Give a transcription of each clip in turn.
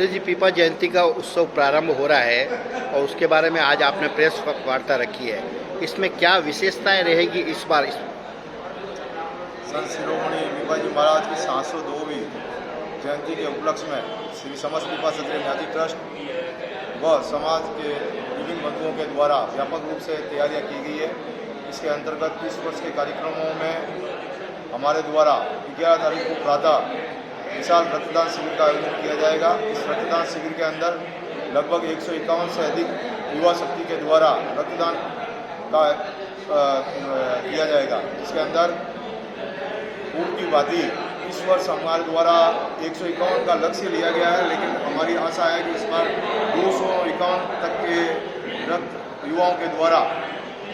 अनिल जी, पीपा जयंती का उत्सव प्रारंभ हो रहा है और उसके बारे में आज आपने प्रेस वार्ता रखी है। इसमें क्या विशेषताएं रहेगी इस बार? संत शिरोमणि पीपा जी महाराज की 702वीं जयंती के उपलक्ष्य में श्री समस्त पीपा क्षत्रिय न्यासी ट्रस्ट व समाज के विभिन्न बंधुओं के द्वारा व्यापक रूप से तैयारियां की गई है। इसके अंतर्गत इस वर्ष के कार्यक्रमों में हमारे द्वारा 11 तारीख को प्रातः विशाल रक्तदान शिविर का आयोजन किया जाएगा। इस रक्तदान शिविर के अंदर लगभग 151 से अधिक युवा शक्ति के द्वारा रक्तदान का किया जाएगा। इसके अंदर पूर्व की भांति इस वर्ष हमारे द्वारा 151 का लक्ष्य लिया गया है, लेकिन हमारी आशा है कि इस बार 251 तक के रक्त युवाओं के द्वारा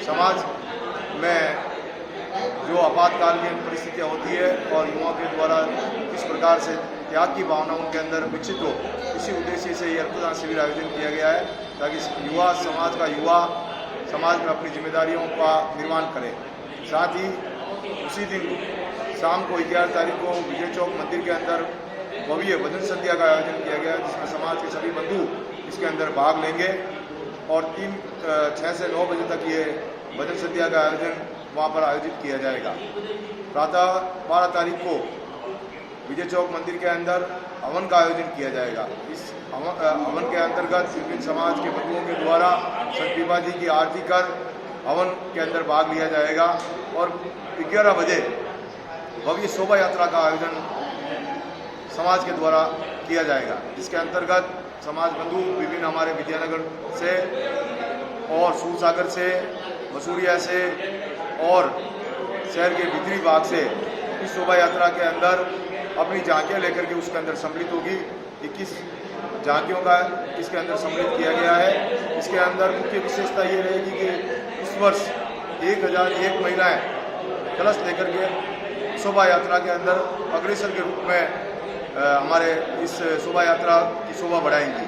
समाज में जो आपातकालीन परिस्थितियाँ होती है और युवाओं के द्वारा किस प्रकार से त्याग की भावना उनके अंदर विकसित हो, इसी उद्देश्य से ये रक्तदान शिविर आयोजन किया गया है ताकि युवा समाज में अपनी जिम्मेदारियों का निर्वहन करे। साथ ही उसी दिन शाम को 11 तारीख को विजय चौक मंदिर के अंदर भव्य भजन संध्या का आयोजन किया गया, जिसमें समाज के सभी बंधु इसके अंदर भाग लेंगे और 6 से 9 बजे तक ये भजन संध्या का आयोजन वहाँ पर आयोजित किया जाएगा। प्रातः 12 तारीख को विजय चौक मंदिर के अंदर हवन का आयोजन किया जाएगा। इस हवन के अंतर्गत विभिन्न समाज के बंधुओं के द्वारा संत पीपा जी की आरती कर हवन के अंदर भाग लिया जाएगा और 11 बजे भव्य शोभा यात्रा का आयोजन समाज के द्वारा किया जाएगा। इसके अंतर्गत समाज बंधु विभिन्न हमारे विद्यानगर से और सूरसागर से, मसूरिया से और शहर के भीतरी भाग से इस शोभा यात्रा के अंदर अपनी झांकियाँ लेकर के उसके अंदर सम्मिलित होगी। 21 झांकियों का इसके अंदर सम्मिलित किया गया है। इसके अंदर मुख्य विशेषता ये रहेगी कि इस वर्ष 1001 महिलाएं कलश लेकर के शोभा यात्रा के अंदर अग्रसर के रूप में हमारे इस शोभा यात्रा की शोभा बढ़ाएंगी।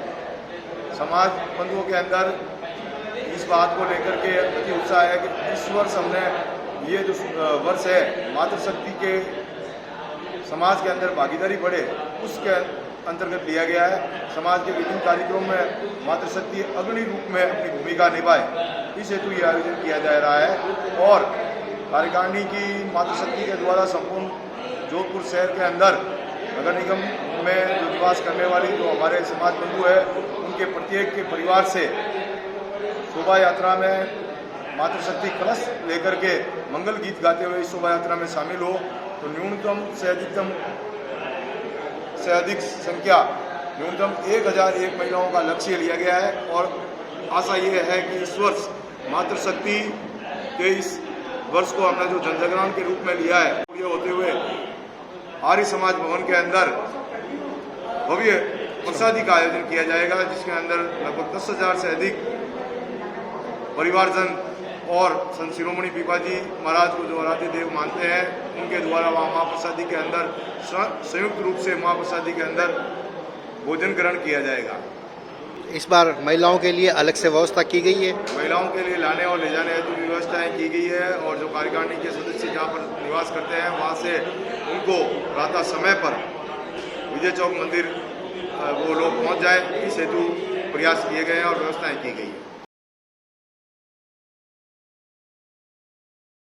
समाज बंधुओं के अंदर इस बात को लेकर के अति उत्साह है कि इस वर्ष हमने ये जो वर्ष है मातृशक्ति के समाज के अंदर भागीदारी बढ़े उसके अंतर्गत लिया गया है। समाज के विभिन्न कार्यक्रमों में मातृशक्ति अग्रणी रूप में अपनी भूमिका निभाए, इस हेतु ये आयोजन किया जा रहा है। और कार्यकारिणी की मातृशक्ति के द्वारा संपूर्ण जोधपुर शहर के अंदर नगर निगम में जो निवास करने वाली जो हमारे समाज बंधु है उनके प्रत्येक के परिवार से शोभा यात्रा में मातृशक्ति कलश लेकर के मंगल गीत गाते हुए इस शोभा यात्रा में शामिल हो तो न्यूनतम से अधिक संख्या न्यूनतम 1001 महिलाओं का लक्ष्य लिया गया है। और आशा ये है कि इस वर्ष मातृशक्ति के इस वर्ष को हमने जो जनजागरण के रूप में लिया है, ये होते हुए आर्य समाज भवन के अंदर भव्य प्रसादी का आयोजन किया जाएगा, जिसके अंदर लगभग 10,000 से अधिक परिवारजन और संत शिरोमणि पीपा जी महाराज को जो आराध्य देव मानते हैं उनके द्वारा वहाँ महाप्रसादी के अंदर संयुक्त रूप से महाप्रसादी के अंदर भोजन ग्रहण किया जाएगा। इस बार महिलाओं के लिए अलग से व्यवस्था की गई है। महिलाओं के लिए लाने और ले जाने हेतु व्यवस्थाएं की गई है और जो कार्यकारिणी के सदस्य जहाँ पर निवास करते हैं वहाँ से उनको प्रातः समय पर विजय चौक मंदिर वो लोग पहुँच जाए, इस हेतु प्रयास किए गए हैं और व्यवस्थाएं की गई है।